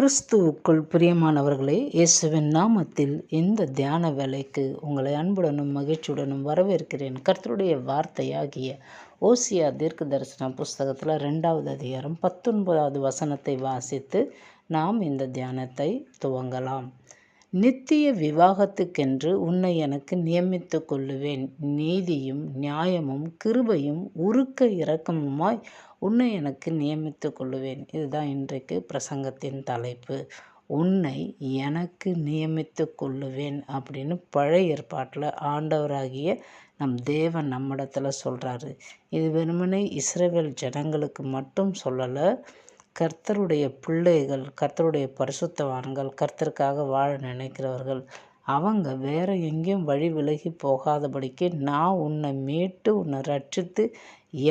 கிறிஸ்துவுக்குள் பிரியமானவர்களே, இயேசுவின் நாமத்தில் இந்த தியான வேலைக்கு உங்களை அன்புடனும் மகிழ்ச்சியுடனும் வரவேற்கிறேன். கர்த்தருடைய வார்த்தையாகிய ஓசியா தீர்க்க தரிசன புஸ்தகத்தில் 2வது அதிகாரம் 19வது வசனத்தை வாசித்து நாம் இந்த தியானத்தை துவங்கலாம். நித்திய விவாகத்துக்கென்று உன்னை எனக்கு நியமித்து கொள்ளுவேன். நீதியும் நியாயமும் கிருபையும் உருக்க இரக்கமுமாய் உன்னை எனக்கு நியமித்து கொள்ளுவேன். இதுதான் இன்றைக்கு பிரசங்கத்தின் தலைப்பு. உன்னை எனக்கு நியமித்து கொள்ளுவேன் அப்படின்னு பழைய ஏற்பாட்டில் ஆண்டவராகிய நம் தேவன் நம்மிடத்தில் சொல்கிறாரு. இது வெறுமனே இஸ்ரவேல் ஜனங்களுக்கு மட்டும் சொல்லலை. கர்த்தருடைய பிள்ளைகள், கர்த்தருடைய பரிசுத்தவான்கள், கர்த்தருக்காக வாழ நினைக்கிறவர்கள், அவங்க வேற எங்கேயும் வழி விலகி போகாதபடிக்கு நான் உன்னை மீட்டு உன்னை ரட்சித்து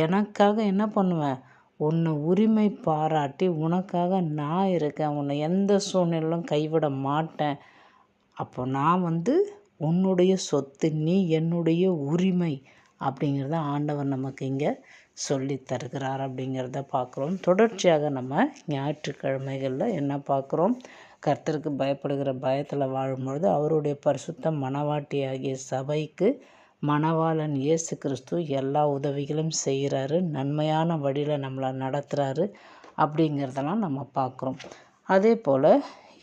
எனக்காக என்ன பண்ணுவேன், உன்னை உரிமை பாராட்டி உனக்காக நான் இருக்கேன், உன்னை எந்த சூழ்நிலையிலும் கைவிட மாட்டேன். அப்போ நான் உன்னுடைய சொத்து, நீ என்னுடைய உரிமை அப்படிங்கிறத ஆண்டவர் நமக்கு இங்கே சொல்லி தருகிறார் அப்படிங்கிறத பார்க்குறோம். தொடர்ச்சியாக நம்ம ஞாயிற்றுக்கிழமைகளில் என்ன பார்க்குறோம், கர்த்தருக்கு பயப்படுகிற பயத்தில் வாழும்பொழுது அவருடைய பரிசுத்த மணவாட்டியாகிய சபைக்கு மணவாளன் இயேசு கிறிஸ்து எல்லா உதவிகளும் செய்கிறாரு, நன்மையான வழியில் நம்மளை நடத்துகிறாரு அப்படிங்கிறதெல்லாம் நம்ம பார்க்குறோம். அதே போல்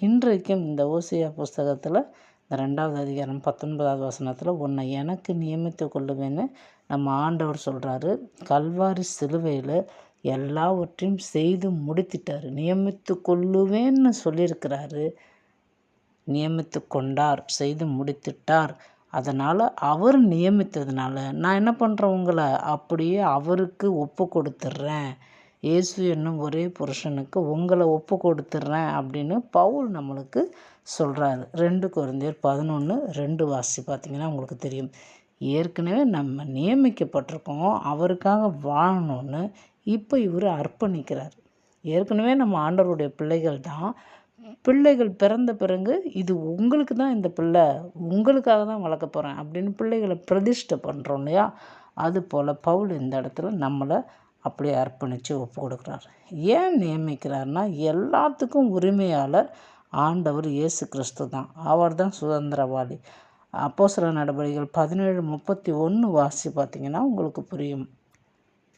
இன்றைக்கும் இந்த ஓசியா புஸ்தகத்தில் இந்த 2வது அதிகாரம் 19வது வசனத்தில் உன்னை எனக்கு நியமித்து கொள்ளுவேன்னு நம்ம ஆண்டவர் சொல்கிறாரு. கல்வாரி சிலுவையில் எல்லாவற்றையும் செய்து முடித்திட்டார். நியமித்து கொள்ளுவேன்னு சொல்லியிருக்கிறாரு. நியமித்து கொண்டார், செய்து முடித்துட்டார். அதனால் அவர் நியமித்ததுனால நான் என்ன பண்ணுறேன், உங்களை அப்படியே அவருக்கு ஒப்பு கொடுத்துட்றேன். இயேசு என்னும் ஒரே புருஷனுக்கு உங்களை ஒப்பு கொடுத்துட்றேன் அப்படின்னு பவுல் நம்மளுக்கு சொல்கிறாரு. 2 கொரிந்தியர் 11:2 வாசி பார்த்திங்கன்னா உங்களுக்கு தெரியும். ஏற்கனவே நம்ம நியமிக்கப்பட்டிருக்கோம் அவருக்காக வாழணும்னு. இப்போ இவர் அர்ப்பணிக்கிறார். ஏற்கனவே நம்ம ஆண்டவருடைய பிள்ளைகள் தான். பிள்ளைகள் பிறந்த பிறகு இது உங்களுக்கு தான், இந்த பிள்ளை உங்களுக்காக தான் வளர்க்க போகிறேன் அப்படின்னு பிள்ளைகளை பிரதிஷ்டை பண்ணுறோம் இல்லையா. அதுபோல் பவுல் இந்த இடத்துல நம்மளை அப்படியே அர்ப்பணித்து ஒப்பு கொடுக்குறார். ஏன் நியமிக்கிறார்னா, எல்லாத்துக்கும் உரிமையாளர் ஆண்டவர் இயேசு கிறிஸ்து தான். அவர் தான் சுதந்திரவாளி. அப்போஸ்தலர் நடபடிகள் 17:31 வாசி பார்த்திங்கன்னா உங்களுக்கு புரியும்.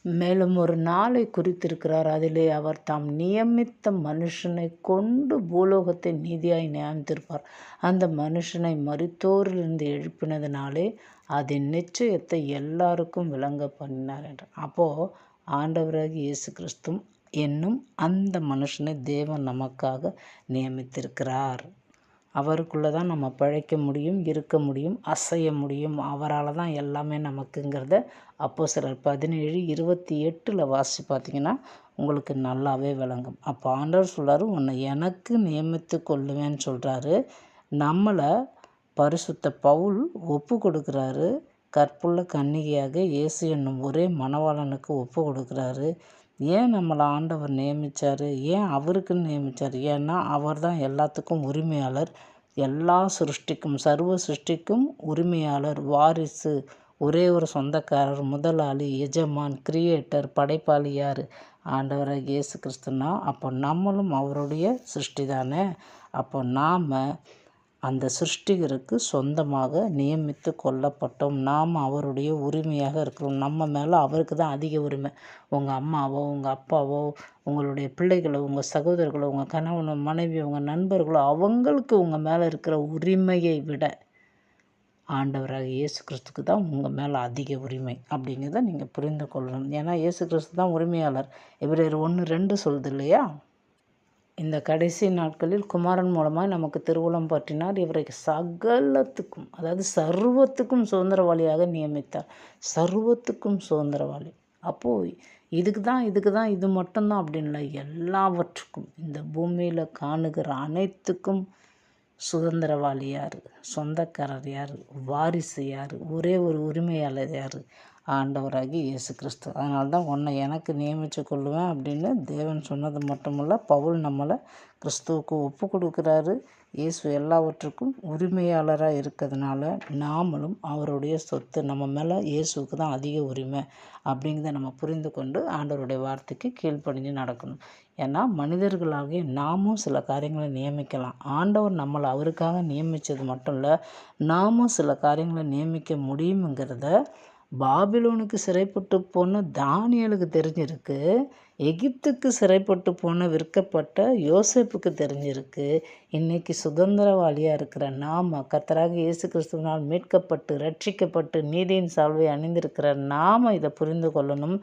மேலும் ஒரு நாளை குறித்திருக்கிறார், அதிலே அவர் தாம் நியமித்த மனுஷனை கொண்டு பூலோகத்தை நீதியாய் நியமித்திருப்பார். அந்த மனுஷனை மரித்தோரிலிருந்து எழுப்பினதினாலே அதன் நிச்சயத்தை எல்லாருக்கும் விளங்க பண்ணினார் என்றார். அப்போது ஆண்டவராகிய இயேசு கிறிஸ்து என்னும் அந்த மனுஷனை தேவன் நமக்காக நியமித்திருக்கிறார். அவருக்குள்ளே தான் நம்ம பிழைக்க முடியும், இருக்க முடியும், அசைய முடியும். அவரால் தான் எல்லாமே நமக்குங்கிறத அப்போஸ்தலர் 17:28 வாசி பார்த்திங்கன்னா உங்களுக்கு நல்லாவே விளங்கும். அப்போ ஆண்டவர் சொல்கிறாரு, உன்னை எனக்கு நியமித்து கொள்ளுவேன்னு சொல்கிறாரு. நம்மளை பரிசுத்த பவுல் ஒப்பு கொடுக்குறாரு. கற்புள்ள கன்னிகையாக இயேசு என்னும் ஒரே மணவாளனுக்கு ஒப்பு கொடுக்குறாரு. ஏன் நம்மளை ஆண்டவர் நியமித்தார், ஏன் அவருக்குன்னு நியமித்தார்? ஏன்னா அவர் தான் எல்லாத்துக்கும் உரிமையாளர், எல்லா சிருஷ்டிக்கும், சர்வ சிருஷ்டிக்கும் உரிமையாளர், வாரிசு, ஒரே ஒரு சொந்தக்காரர், முதலாளி, எஜமான், கிரியேட்டர், படைப்பாளி யார்? ஆண்டவராக இயேசு கிறிஸ்துனா. அப்போ நம்மளும் அவருடைய சிருஷ்டி தானே. அப்போ நாம் அந்த சிருஷ்டிகருக்கு சொந்தமாக நியமித்து கொள்ளப்பட்டோம். நாம் அவருடைய உரிமையாக இருக்கிறோம். நம்ம மேலே அவருக்கு தான் அதிக உரிமை. உங்கள் அம்மாவோ, உங்கள் அப்பாவோ, உங்களுடைய பிள்ளைகளோ, உங்கள் சகோதரர்களோ, உங்கள் கணவனோ, மனைவியோ, உங்கள் நண்பர்களோ, அவங்களுக்கு உங்கள் மேலே இருக்கிற உரிமையை விட ஆண்டவராக இயேசு கிறிஸ்துக்கு தான் உங்கள் மேலே அதிக உரிமை அப்படிங்கிறத நீங்கள் புரிந்து கொள்ளணும். ஏன்னா இயேசு கிறிஸ்து தான் உரிமையாளர். எபிரேயர் 1:2 சொல்லுது இல்லையா. இந்த கடைசி நாட்களில் குமாரன் மூலமாக நமக்கு திருவுளம் பற்றினார். இவரை சகலத்துக்கும், அதாவது சர்வத்துக்கும் சுதந்திரவாளியாக நியமித்தார். சர்வத்துக்கும் சுதந்திரவாளி. அப்போது இதுக்கு தான் இது மட்டும்தான் அப்படின்ல, எல்லாவற்றுக்கும், இந்த பூமியில் காணுகிற அனைத்துக்கும் சுதந்திரவாளி யார், சொந்தக்காரர் யார், வாரிசு யார், ஒரே ஒரு உரிமையாளர் யார்? ஆண்டவராகி இயேசு கிறிஸ்து. அதனால தான் உன்னை எனக்கு நியமித்து கொள்ளுவேன் அப்படின்னு தேவன் சொன்னது மட்டுமல்ல, பவுல் நம்மளை கிறிஸ்துவுக்கு ஒப்பு கொடுக்குறாரு. இயேசு எல்லாவற்றுக்கும் உரிமையாளராக இருக்கிறதுனால நாமளும் அவருடைய சொத்து. நம்ம மேலே இயேசுவுக்கு தான் அதிக உரிமை அப்படிங்கிறத நம்ம புரிந்து கொண்டு ஆண்டவருடைய வார்த்தைக்கு கீழ்ப்படிஞ்சு நடக்கணும். ஏன்னா மனிதர்களாகிய நாமும் சில காரியங்களை நியமிக்கலாம். ஆண்டவர் நம்மளை அவருக்காக நியமித்தது மட்டும் இல்லை, நாமும் சில காரியங்களை நியமிக்க முடியுங்கிறத பாபிலோனுக்கு சிறைப்பட்டு போன தானியேலுக்கு தெரிஞ்சிருக்கு. எகிப்துக்கு சிறைப்பட்டு போன விற்கப்பட்ட யோசேப்புக்கு தெரிஞ்சிருக்கு. இன்றைக்கி சுதந்திரவாளியாக இருக்கிற நாம், கர்த்தராக இயேசு கிறிஸ்துவினால் மீட்கப்பட்டு ரட்சிக்கப்பட்டு நீதியின் சால்வை அணிந்திருக்கிற நாம் இதை புரிந்து கொள்ளணும்.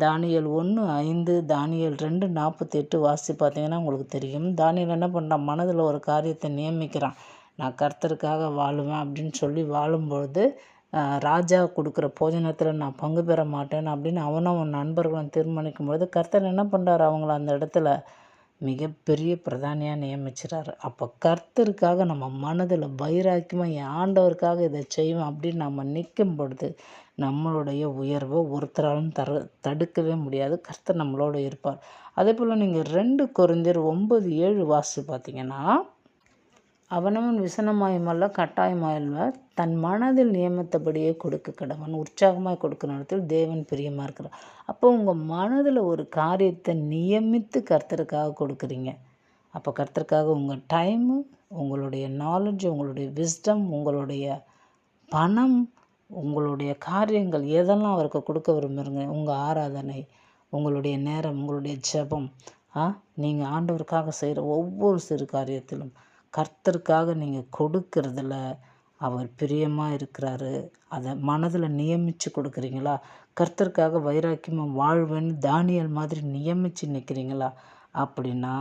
தானியேல் 1:5, தானியேல் 2:48 வாசி பார்த்தீங்கன்னா உங்களுக்கு தெரியும். தானியேல் என்ன பண்ணுறான்? மனதில் ஒரு காரியத்தை நியமிக்கிறான். நான் கர்த்தருக்காக வாழுவேன் அப்படின்னு சொல்லி வாழும்பொழுது ராஜா கொடுக்குற போஜனத்தில் நான் பங்கு பெற மாட்டேன் அப்படின்னு அவன் நண்பர்களும் தீர்மானிக்கும் பொழுது கர்த்தர் என்ன பண்ணுறாரு? அவங்கள அந்த இடத்துல மிகப்பெரிய பிரதானியாக நியமிச்சிறாரு. அப்போ கர்த்தருக்காக நம்ம மனதில் வைராக்கியமாக என் ஆண்டவருக்காக இதை செய்வோம் அப்படின்னு நம்ம நிற்கும் பொழுது நம்மளுடைய உயர்வை ஒருத்தராலும் தடுக்கவே முடியாது. கர்த்தர் நம்மளோட இருப்பார். அதே போல் நீங்கள் 2 கொரிந்தியர் 9:7 வாசி பார்த்தீங்கன்னா, அவனவன் விசனமாயுமல்ல கட்டாயமாயல்ல தன் மனதில் நியமித்தபடியே கொடுக்க கடவன், உற்சாகமாய் கொடுக்குற இடத்தில் தேவன் பிரியமாக இருக்கிறார். அப்போ உங்கள் மனதில் ஒரு காரியத்தை நியமித்து கர்த்தருக்காக கொடுக்குறீங்க. அப்போ கர்த்தருக்காக உங்கள் டைமு, உங்களுடைய நாலேஜ், உங்களுடைய விஸ்டம், உங்களுடைய பணம், உங்களுடைய காரியங்கள் எதெல்லாம் அவருக்கு கொடுக்க விரும்புகிறீங்க? உங்கள் ஆராதனை, உங்களுடைய நேரம், உங்களுடைய ஜெபம், நீங்கள் ஆண்டவருக்காக செய்கிற ஒவ்வொரு சிறு காரியத்திலும் கர்த்தருக்காக நீங்கள் கொடுக்கறதில் அவர் பிரியமாக இருக்கிறாரு. அதை மனதில் நியமித்து கொடுக்குறீங்களா? கர்த்தருக்காக வைராக்கியமாக வாழ்வேன்னு தானியேல் மாதிரி நியமித்து நிற்கிறீங்களா? அப்படின்னா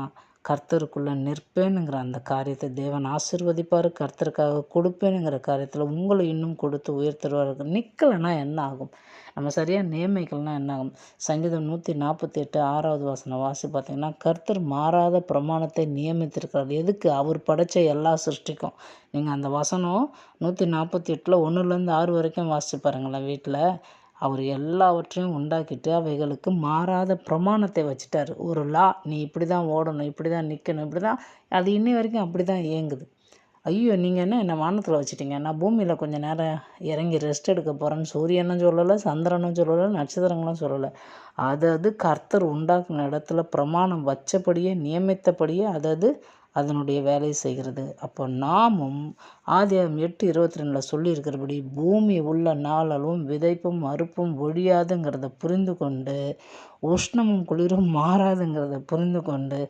கர்த்தருக்குள்ளே நிற்பேனுங்கிற அந்த காரியத்தை தேவன் ஆசீர்வதிப்பார். கர்த்தருக்காக கொடுப்பேனுங்கிற காரியத்தில் உங்களை இன்னும் கொடுத்து உயர்த்துருவார். நிற்கலைன்னா என்ன ஆகும்? நம்ம சரியாக நியமிக்கலைன்னா என்ன ஆகும்? சங்கீதம் 148 6வது வசனம் வாசி பார்த்தீங்கன்னா, கர்த்தர் மாறாத பிரமாணத்தை நியமித்திருக்கிறார். எதுக்கு? அவர் படைத்த எல்லா சிருஷ்டிக்கும். நீங்கள் அந்த வசனம் 148 1லேருந்து 6 வரைக்கும் வாசிச்சு பாருங்களேன். வீட்டில் அவர் எல்லாவற்றையும் உண்டாக்கிட்டு அவைகளுக்கு மாறாத பிரமாணத்தை வச்சுட்டார். ஒரு லா, நீ இப்படி தான் ஓடணும், இப்படி தான் நிற்கணும், இப்படி தான். அது இன்னி வரைக்கும் அப்படி தான் இயங்குது. ஐயோ, நீங்கள் என்ன வானத்தில் வச்சுட்டீங்க, நான் பூமியில் கொஞ்சம் நேரம் இறங்கி ரெஸ்ட் எடுக்க போகிறேன்னு சூரியனும் சொல்லலை, சந்திரனும் சொல்லலை, நட்சத்திரங்களும் சொல்லலை. அதாவது கர்த்தர் உண்டாக்குன இடத்துல பிரமாணம் வச்சபடியே நியமித்தபடியே அதனுடைய வேலையை செய்கிறது. அப்போ நாமும் ஆதியாகமம் 8:22 சொல்லியிருக்கிறபடி பூமி உள்ள நாளளவும் விதைப்பும் அறுப்பும் ஒழியாதுங்கிறத புரிந்து கொண்டு, உஷ்ணமும் குளிரும் மாறாதுங்கிறத புரிந்து கொண்டு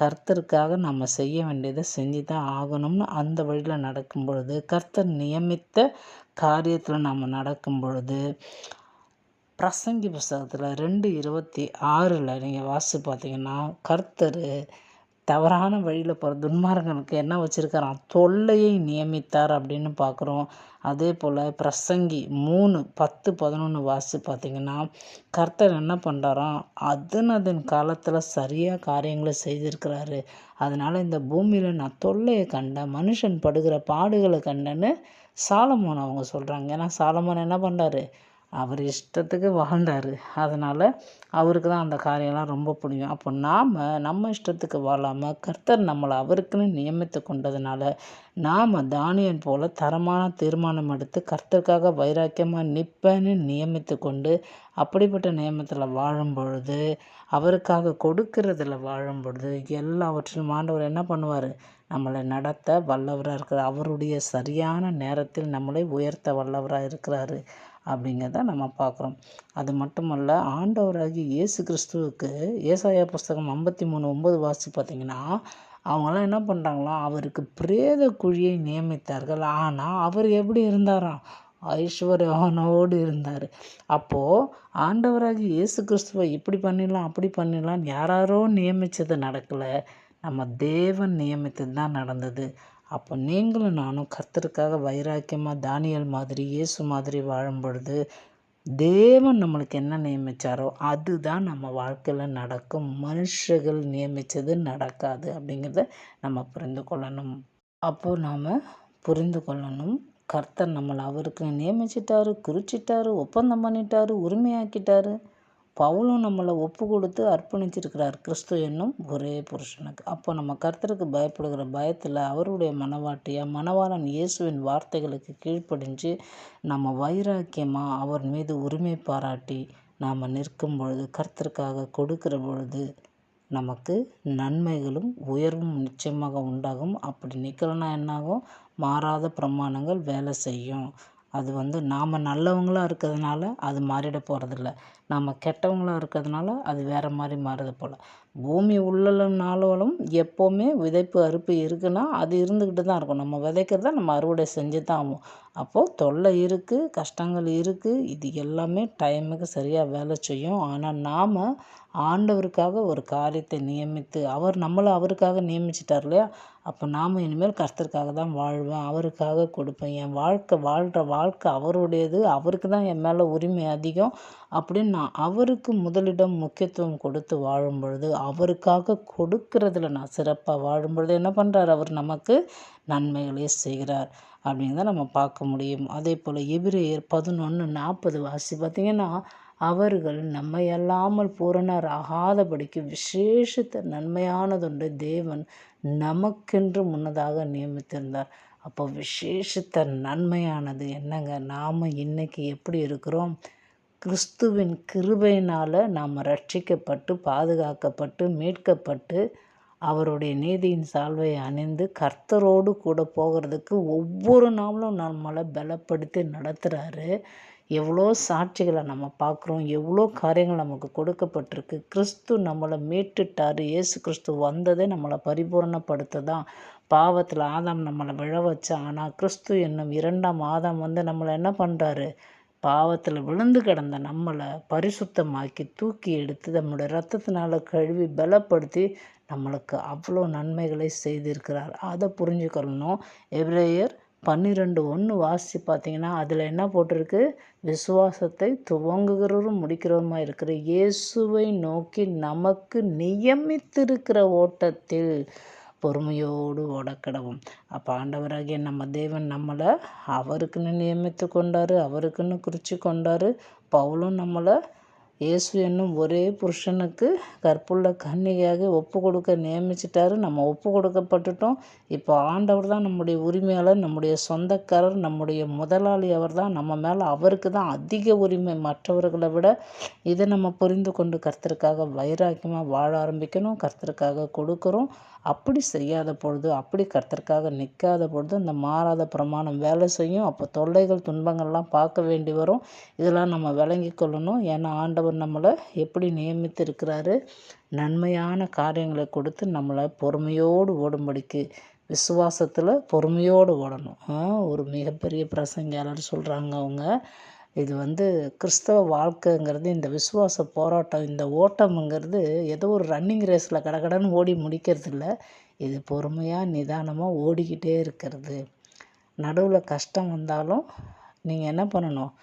கர்த்தருக்காக நம்ம செய்ய வேண்டியதை செஞ்சு தான் ஆகணும்னு அந்த வழியில் நடக்கும் பொழுது, கர்த்தர் நியமித்த காரியத்தில் நம்ம நடக்கும் பொழுது, பிரசங்கி புஸ்தகத்தில் 2:26 நீங்கள் வாசி பார்த்தீங்கன்னா, கர்த்தர் தவறான வழியில் போகிற துன்மார்கனுக்கு என்ன வச்சுருக்காராம்? தொல்லையை நியமித்தார் அப்படின்னு பார்க்குறோம். அதே போல் பிரசங்கி 3:10-11 வாசி பார்த்திங்கன்னா, கர்த்தர் என்ன பண்ணுறாராம்? அதன் காலத்தில் சரியாக காரியங்களை செய்திருக்கிறாரு. அதனால் இந்த பூமியில் நான் தொல்லையை கண்டேன், மனுஷன் படுகிற பாடுகளை கண்டேன்னு சாலமோன் அவங்க சொல்கிறாங்க. ஏன்னா சாலமோன் என்ன பண்ணுறாரு? அவர் இஷ்டத்துக்கு வாழ்ந்தார். அதனால் அவருக்கு தான் அந்த காரியம்லாம் ரொம்ப பிடிக்கும். அப்போ நாம் நம்ம இஷ்டத்துக்கு வாழாமல் கர்த்தர் நம்மளை அவருக்குன்னு நியமித்து கொண்டதுனால நாம் தானியேல் போல் தரமான தீர்மானம் எடுத்து கர்த்தருக்காக வைராக்கியமாக நிற்பேன்னு நியமித்து கொண்டு அப்படிப்பட்ட நியமத்தில் வாழும் பொழுது, அவருக்காக கொடுக்கறதில் வாழும் பொழுது எல்லாவற்றிலும் ஆண்டவர் என்ன பண்ணுவார்? நம்மளை நடத்த வல்லவராக இருக்கிறார். அவருடைய சரியான நேரத்தில் நம்மளை உயர்த்த வல்லவராக இருக்கிறாரு அப்படிங்கிறத நம்ம பார்க்குறோம். அது மட்டுமல்ல, ஆண்டவராகிய இயேசு கிறிஸ்துவுக்கு ஏசாயா புஸ்தகம் 53:9 வாசி பார்த்திங்கன்னா, அவங்களாம் என்ன பண்ணுறாங்களாம்? அவருக்கு பிரேத குழியை நியமித்தார்கள். ஆனால் அவர் எப்படி இருந்தாராம்? ஐஸ்வர்யவானோடு இருந்தார். அப்போது ஆண்டவராகிய இயேசு கிறிஸ்துவை இப்படி பண்ணிடலாம், அப்படி பண்ணிடலான்னு யாரோ நியமித்தது நடக்கலை, நம்ம தேவன் நியமித்தது தான் நடந்தது. அப்போ நீங்களும் நானும் கர்த்தருக்காக வைராக்கியமாக தானியேல் மாதிரி இயேசு மாதிரி வாழும் பொழுது தேவன் நம்மளுக்கு என்ன நியமித்தாரோ அதுதான் நம்ம வாழ்க்கையில் நடக்கும். மனுஷர்கள் நியமித்தது நடக்காது அப்படிங்கிறத நம்ம புரிந்து கொள்ளணும். அப்போது நாம் புரிந்து கொள்ளணும், கர்த்தர் நம்மளை அவருக்கு நியமிச்சிட்டாரு, குறிச்சிட்டாரு, ஒப்பந்தம் பண்ணிட்டாரு, உரிமையாக்கிட்டாரு. பவுலும் நம்மளை ஒப்பு கொடுத்து அர்ப்பணிச்சிருக்கிறார் கிறிஸ்து என்னும் ஒரே புருஷனுக்கு. அப்போ நம்ம கர்த்தருக்கு பயப்படுகிற பயத்தில் அவருடைய மணவாளன் இயேசுவின் வார்த்தைகளுக்கு கீழ்ப்படிஞ்சு நம்ம வைராக்கியமாக அவர் மீது உரிமை பாராட்டி நாம் நிற்கும் பொழுது, கர்த்தருக்காக கொடுக்கிற பொழுது நமக்கு நன்மைகளும் உயர்வும் நிச்சயமாக உண்டாகும். அப்படி நிற்கலன்னா என்னாகும்? மாறாத பிரமாணங்கள் வேலை செய்யும். அது நாம் நல்லவங்களாக இருக்கிறதுனால அது மாறிட போகிறதில்ல, நாம் கெட்டவங்களாக இருக்கிறதுனால அது வேறு மாதிரி மாறுது போல். பூமி உள்ளனாலும் எப்போவுமே விதைப்பு அறுப்பு இருக்குன்னா அது இருந்துக்கிட்டு தான் இருக்கும். நம்ம விதைக்கிறத நம்ம அறுவடை செஞ்சு தான் ஆகும். அப்போது தொல்லை இருக்குது, கஷ்டங்கள் இருக்குது, இது எல்லாமே டைமுக்கு சரியாக வேலை செய்யும். ஆனால் நாம் ஆண்டவருக்காக ஒரு காரியத்தை நியமித்து அவர் நம்மளை அவருக்காக நியமிச்சிட்டார் இல்லையா? அப்போ நாம் இனிமேல் கர்த்தருக்காக தான் வாழ்வேன், அவருக்காக கொடுப்பேன், என் வாழ்கிற வாழ்க்கை அவருடையது, அவருக்கு தான் என் மேலே உரிமை அதிகம் அப்படின்னு நான் அவருக்கு முதலிடம் முக்கியத்துவம் கொடுத்து வாழும் பொழுது, அவருக்காக கொடுக்கறதுல நான் சிறப்பாக வாழும் பொழுது என்ன பண்ணுறார்? அவர் நமக்கு நன்மைகளே செய்கிறார் அப்படிங்கிறத நம்ம பார்க்க முடியும். அதே போல் எபிரேயர் 11:40 வாசி பார்த்திங்கன்னா, அவர்கள் நம்மையல்லாமல் பூரணர் ஆகாதபடிக்கு விசேஷித்த நன்மையானதொன்று தேவன் நமக்கென்று முன்னதாக நியமித்திருந்தார். அப்போ விசேஷித்த நன்மையானது என்னங்க? நாம் இன்னைக்கு எப்படி இருக்கிறோம்? கிறிஸ்துவின் கிருபையினால் நாம் ரட்சிக்கப்பட்டு, பாதுகாக்கப்பட்டு, மீட்கப்பட்டு, அவருடைய நீதியின் சால்வையை அணிந்து கர்த்தரோடு கூட போகிறதுக்கு ஒவ்வொரு நாளும் நம்மளை பலப்படுத்தி நடத்துகிறாரு. எவ்வளோ சாட்சிகளை நம்ம பார்க்குறோம், எவ்வளோ காரியங்கள் நமக்கு கொடுக்கப்பட்டிருக்கு. கிறிஸ்து நம்மளை மீட்டுட்டார். இயேசு கிறிஸ்து வந்ததே நம்மளை பரிபூரணப்படுத்த தான். பாவத்தில் ஆதாம் நம்மளை விழ வச்சா, ஆனால் கிறிஸ்து என்னும் 2ஆம் ஆதாம் நம்மளை என்ன பண்ணுறாரு? பாவத்தில் விழுந்து கிடந்த நம்மளை பரிசுத்தமாக்கி தூக்கி எடுத்து நம்முடைய இரத்தத்தினால் கழுவி பலப்படுத்தி நம்மளுக்கு அவ்வளோ நன்மைகளை செய்திருக்கிறார். அதை புரிஞ்சுக்கணும். எபிரேயர் 12:1 வாசி பார்த்தீங்கன்னா அதில் என்ன போட்டிருக்கு? விசுவாசத்தை துவங்குகிறவரும் முடிக்கிறவருமா இருக்கிற இயேசுவை நோக்கி நமக்கு நியமித்திருக்கிற ஓட்டத்தில் பொறுமையோடு ஓடக்கடவும். அப்போ ஆண்டவராகிய நம்ம தேவன் நம்மளை அவருக்குன்னு நியமித்து கொண்டார், அவருக்குன்னு குறித்து கொண்டார். பவுலும் நம்மளை இயேசு என்னும் ஒரே புருஷனுக்கு கற்புள்ள கன்னிகையாக ஒப்பு கொடுக்க நியமிச்சிட்டாரு. நம்ம ஒப்பு கொடுக்கப்பட்டுட்டோம். இப்போ ஆண்டவர் தான் நம்முடைய உரிமையாளர், நம்முடைய சொந்தக்காரர், நம்முடைய முதலாளி அவர் தான். நம்ம மேலே அவருக்கு தான் அதிக உரிமை மற்றவர்களை விட. இதை நம்ம புரிந்து கொண்டு கர்த்தருக்காக வைராக்கியமாக வாழ ஆரம்பிக்கணும். கர்த்தருக்காக கொடுக்குறோம். அப்படி செய்யாத பொழுது, அப்படி கர்த்தருக்காக நிற்காத பொழுது இந்த மாறாத பிரமாணம் வேலை செய்யும். அப்போ தொல்லைகள் துன்பங்கள்லாம் பார்க்க வேண்டி வரும். இதெல்லாம் நம்ம விளங்கி கொள்ளணும். ஏன்னா ஆண்டவர் நம்மளை எப்படி நியமித்து இருக்கிறாரு? நன்மையான காரியங்களை கொடுத்து நம்மளை பொறுமையோடு ஓடும்படிக்கு, விசுவாசத்தில் பொறுமையோடு ஓடணும். ஒரு மிகப்பெரிய பிரசங்கியாளர் சொல்கிறாங்க, அவங்க இது கிறிஸ்தவ வாழ்க்கைங்கிறது இந்த விசுவாச போராட்டம், இந்த ஓட்டம்ங்கிறது ஏதோ ஒரு ரன்னிங் ரேஸில் கடகடன்னு ஓடி முடிக்கிறது இல்லை. இது பொறுமையாக நிதானமாக ஓடிக்கிட்டே இருக்கிறது. நடுவில் கஷ்டம் வந்தாலும் நீங்கள் என்ன பண்ணணும்?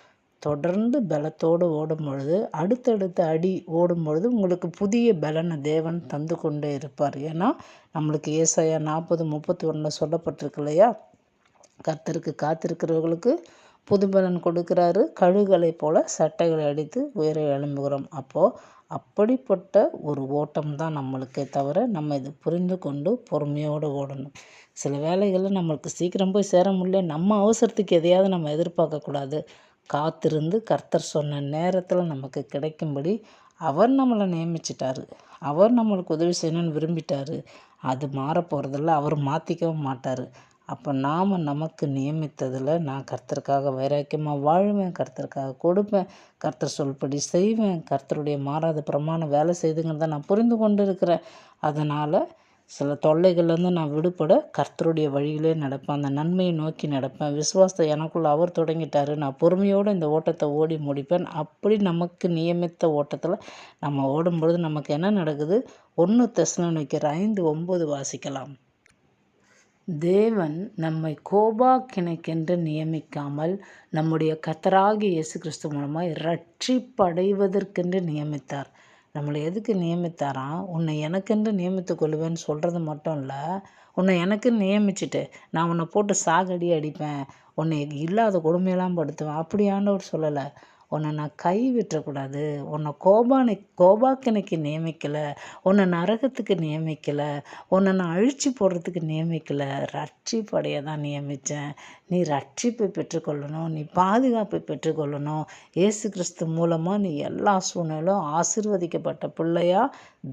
தொடர்ந்து பலத்தோடு ஓடும் பொழுது, அடுத்தடுத்த அடி ஓடும் பொழுது உங்களுக்கு புதிய பலனை தேவன் தந்து கொண்டே இருப்பார். ஏன்னா நம்மளுக்கு ஏசாயா 40:31 சொல்லப்பட்டிருக்கு இல்லையா? கர்த்தருக்கு காத்திருக்கிறவர்களுக்கு புதுபலன் கொடுக்குறாரு, கழுகுகளை போல சட்டைகளை அடித்து உயர எழும்புகிறோம். அப்போது அப்படிப்பட்ட ஒரு ஓட்டம் தான் நம்மளுக்கே தவிர, நம்ம இது புரிந்து கொண்டு பொறுமையோடு ஓடணும். சில வேலைகளில் நம்மளுக்கு சீக்கிரம் போய் சேர முடியல, நம்ம அவசரத்துக்கு எதையாவது நம்ம எதிர்பார்க்கக்கூடாது. காத்திருந்து கர்த்தர் சொன்ன நேரத்தில் நமக்கு கிடைக்கும்படி அவர் நம்மளை நியமிச்சிட்டாரு. அவர் நம்மளுக்கு உதவி செய்யணும்னு விரும்பிட்டார். அது மாற போகிறதில்ல, அவர் மாற்றிக்கவும் மாட்டார். அப்போ நாம் நமக்கு நியமித்ததில் நான் கர்த்தருக்காக வைராக்கியமாக வாழ்வேன், கர்த்தருக்காக கொடுப்பேன், கர்த்தர் சொல்படி செய்வேன், கர்த்தருடைய மாறாத பிரமாணம் வேலை செய்துங்கிறத நான் புரிந்து கொண்டு இருக்கிறேன். அதனால் சில தொல்லைகள்லேருந்து நான் விடுபட கர்த்தருடைய வழியிலே நடப்பேன், அந்த நன்மையை நோக்கி நடப்பேன். விசுவாசத்தை எனக்குள்ளே அவர் தொடங்கிட்டார், நான் பொறுமையோடு இந்த ஓட்டத்தை ஓடி முடிப்பேன். அப்படி நமக்கு நியமித்த ஓட்டத்தில் நம்ம ஓடும்பொழுது நமக்கு என்ன நடக்குது? 1 தெசலோனிக்கர் 5:9 வாசிக்கலாம். தேவன் நம்மை கோபாக்கினைக்கென்று நியமிக்காமல் நம்முடைய கர்த்தராகிய இயேசு கிறிஸ்து மூலமாய் ரட்சிப்படைவதற்கென்று நியமித்தார். நம்மளை எதுக்கு நியமித்தாராம்? உன்னை எனக்கென்று நியமித்து கொள்ளுவேன்னு சொல்கிறது மட்டும் இல்லை, உன்னை எனக்குன்னு நியமிச்சுட்டு நான் உன்னை போட்டு சாகடி அடிப்பேன், உன்னை இல்லாத கொடுமையெல்லாம் படுத்துவேன், அப்படி ஆண்டவர் சொல்லலை. உன்னை நான் கை விட்டுறக்கூடாது, உன்னை கோபாக்கினைக்கு நியமிக்கலை, உன்னை நரகத்துக்கு நியமிக்கலை, உன்னை நான் அழிச்சு போடுறதுக்கு நியமிக்கலை, ரட்சிப்படைய தான் நியமித்தேன். நீ ரட்சிப்பை பெற்றுக்கொள்ளணும், நீ பாதுகாப்பை பெற்றுக்கொள்ளணும். இயேசு கிறிஸ்து மூலமாக நீ எல்லா சூழ்நிலும் ஆசீர்வதிக்கப்பட்ட பிள்ளையா,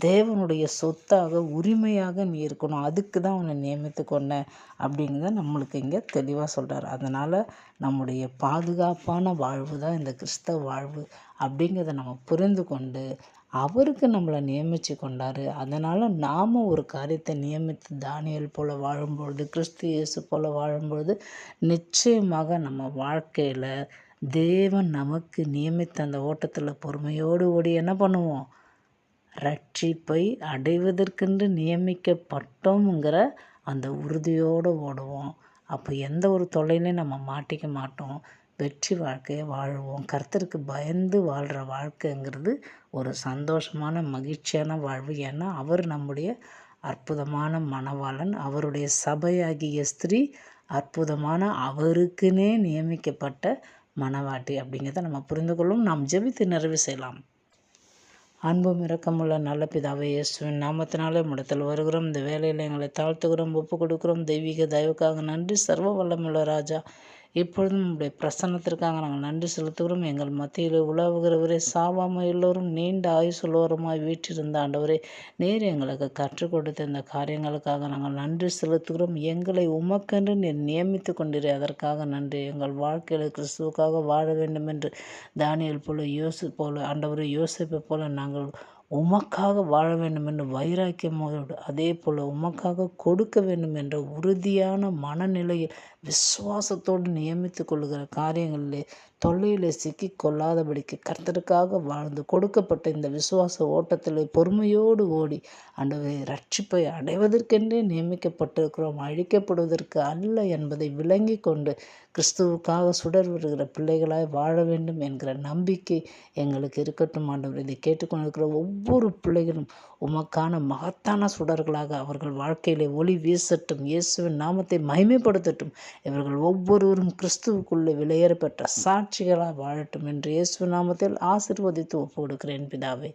தேவனுடைய சொத்தாக உரிமையாக நீ இருக்கணும். அதுக்கு தான் உன்னை நியமித்து கொண்டேன் அப்படிங்கிறத நம்மளுக்கு இங்கே தெளிவாக சொல்கிறார். அதனால் நம்முடைய பாதுகாப்பான வாழ்வு தான் இந்த கிறிஸ்தவ வாழ்வு அப்படிங்கிறத நம்ம புரிந்து கொண்டு அவருக்கு நம்மளை நியமித்து கொண்டார். அதனால் நாம் ஒரு காரியத்தை நியமித்து தானியேல் போல் வாழும்பொழுது, கிறிஸ்து இயேசு போல் வாழும்பொழுது நிச்சயமாக நம்ம வாழ்க்கையில் தேவன் நமக்கு நியமித்த அந்த ஓட்டத்தில் பொறுமையோடு ஓடி என்ன பண்ணுவோம்? ரட்சிப்பை அடைவதற்கென்று நியமிக்கப்பட்டோங்கிற அந்த உறுதியோடு ஓடுவோம். அப்போ எந்த ஒரு தொல்லையிலையும் நம்ம மாட்டிக்க மாட்டோம். வெற்றி வாழ்க்கையை வாழ்வோம். கர்த்தருக்கு பயந்து வாழ்கிற வாழ்க்கைங்கிறது ஒரு சந்தோஷமான மகிழ்ச்சியான வாழ்வு. ஏன்னா அவர் நம்முடைய அற்புதமான மணவாளன், அவருடைய சபையாகிய ஸ்திரீ அற்புதமான அவருக்குன்னே நியமிக்கப்பட்ட மணவாட்டி அப்படிங்கிறத நம்ம புரிந்து கொள்ளும். நாம் ஜெபித்து நிறைவு செய்யலாம். அன்பும் இரக்கமுள்ள நல்ல பிதாவே, இயேசுவின் நாமத்தினாலே முடத்தில் வருகிறோம். இந்த வேலையில் எங்களை தாழ்த்துகிறோம், ஒப்பு கொடுக்கிறோம். தெய்வீக தயவுக்காக நன்றி. சர்வ வல்லமுள்ள ராஜா, இப்பொழுதும் உங்களுடைய பிரசன்னத்திற்காக நாங்கள் நன்றி செலுத்துகிறோம். எங்கள் மத்தியில் உலவுகிறவரே, சாவாமல் எல்லோரும் நீண்ட ஆயுசுள்ளவருமாய் வீற்றிருந்த ஆண்டவரே, நீர் எங்களுக்கு கற்றுக் கொடுத்த இந்த காரியங்களுக்காக நாங்கள் நன்றி செலுத்துகிறோம். எங்களை உமக்கென்று நீர் நியமித்து கொண்டிரு, அதற்காக நன்றி. எங்கள் வாழ்க்கையில் கிறிஸ்துவுக்காக வாழ வேண்டும் என்று தானியேல் போல ஆண்டவரே யோசிப்பை போல நாங்கள் உமக்காக வாழ வேண்டும் என்று வைராக்கியமோடு, அதே போல் உமக்காக கொடுக்க வேண்டும் என்ற உறுதியான மனநிலையில் விசுவாசத்தோடு நியமித்து கொள்ளுகிற காரியங்களிலே தொல்லையிலே சிக்கி கொள்ளாதபடிக்கு கர்த்தருக்காக வாழ்ந்து கொடுக்கப்பட்ட இந்த விசுவாச ஓட்டத்தில் பொறுமையோடு ஓடி ஆண்டவரே, ரட்சிப்பை அடைவதற்கென்றே நியமிக்கப்பட்டிருக்கிறோம், அழிக்கப்படுவதற்கு அல்ல என்பதை விளங்கி கொண்டு கிறிஸ்துவுக்காக சுடர் வருகிற பிள்ளைகளாய் வாழ வேண்டும் என்கிற நம்பிக்கை எங்களுக்கு இருக்கட்டும். ஆண்டவர், இதை கேட்டுக்கொண்டிருக்கிற ஒவ்வொரு பிள்ளைகளும் உமக்கான மகத்தான சுடர்களாக அவர்கள் வாழ்க்கையிலே ஒளி வீசட்டும். இயேசுவின் நாமத்தை மகிமைப்படுத்தட்டும். இவர்கள் ஒவ்வொருவரும் கிறிஸ்துவுக்குள்ளே விலையேறப்பெற்ற சாட்சிகளாக வாழட்டும் என்று இயேசு நாமத்தில் ஆசீர்வதித்து ஒப்பு கொடுக்கிறேன் பிதாவே.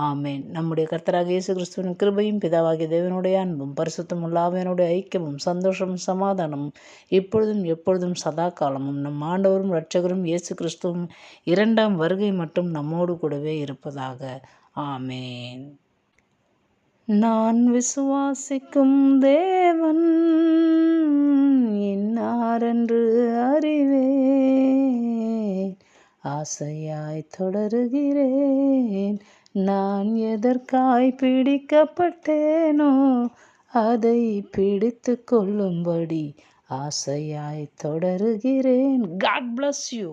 ஆமேன். நம்முடைய கர்த்தராக இயேசு கிறிஸ்துவின் கிருபையும் பிதாவாகிய தேவனுடைய அன்பும் பரிசுத்தம் உள்ளாவியனுடைய ஐக்கியமும் சந்தோஷமும் சமாதானமும் இப்பொழுதும் எப்பொழுதும் சதா காலமும் நம் ஆண்டவரும் இரட்சகரும் இயேசு கிறிஸ்துவும் இரண்டாம் வருகை மட்டும் நம்மோடு கூடவே இருப்பதாக. ஆமேன். நான் விசுவாசிக்கும் தேவன் இன்னாரென்று அறிவேன், ஆசையாய் தொடருகிறேன். நான் எதற்காய் பிடிக்கப்பட்டேனோ அதை பிடித்து கொள்ளும்படி ஆசையாய் தொடருகிறேன். God bless you.